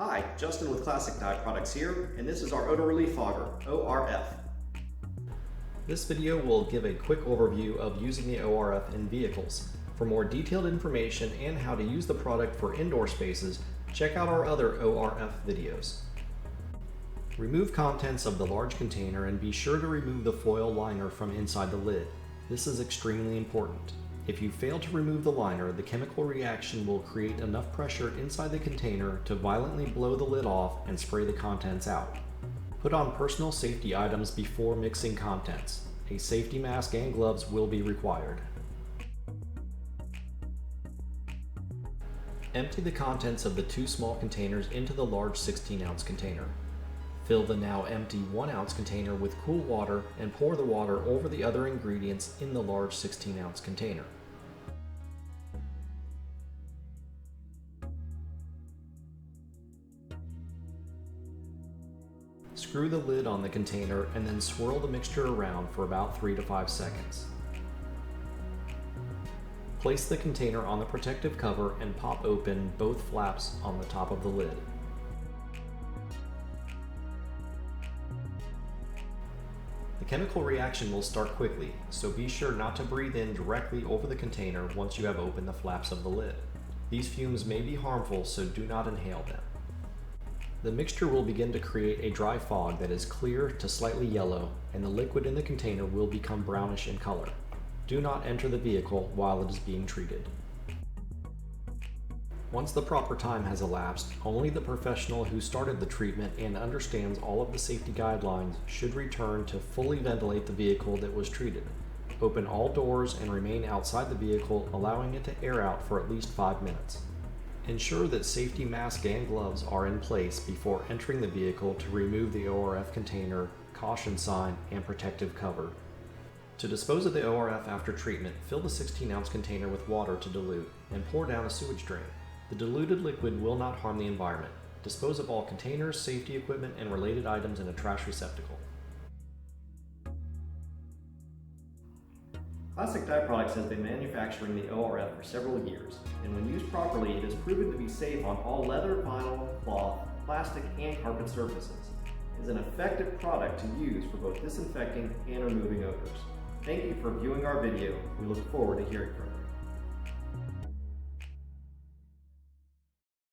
Hi, Justin with Classic Dye Products here, and this is our Odor Relief Fogger, ORF. This video will give a quick overview of using the ORF in vehicles. For more detailed information and how to use the product for indoor spaces, check out our other ORF videos. Remove contents of the large container and be sure to remove the foil liner from inside the lid. This is extremely important. If you fail to remove the liner, the chemical reaction will create enough pressure inside the container to violently blow the lid off and spray the contents out. Put on personal safety items before mixing contents. A safety mask and gloves will be required. Empty the contents of the two small containers into the large 16-ounce container. Fill the now empty 1-ounce container with cool water and pour the water over the other ingredients in the large 16-ounce container. Screw the lid on the container and then swirl the mixture around for about 3 to 5 seconds. Place the container on the protective cover and pop open both flaps on the top of the lid. The chemical reaction will start quickly, so be sure not to breathe in directly over the container once you have opened the flaps of the lid. These fumes may be harmful, so do not inhale them. The mixture will begin to create a dry fog that is clear to slightly yellow, and the liquid in the container will become brownish in color. Do not enter the vehicle while it is being treated. Once the proper time has elapsed, only the professional who started the treatment and understands all of the safety guidelines should return to fully ventilate the vehicle that was treated. Open all doors and remain outside the vehicle, allowing it to air out for at least 5 minutes. Ensure that safety mask and gloves are in place before entering the vehicle to remove the ORF container, caution sign, and protective cover. To dispose of the ORF after treatment, fill the 16-ounce container with water to dilute and pour down a sewage drain. The diluted liquid will not harm the environment. Dispose of all containers, safety equipment, and related items in a trash receptacle. Classic Dye Products has been manufacturing the ORF for several years, and when used properly, it has proven to be safe on all leather, vinyl, cloth, plastic, and carpet surfaces. It is an effective product to use for both disinfecting and removing odors. Thank you for viewing our video. We look forward to hearing from you.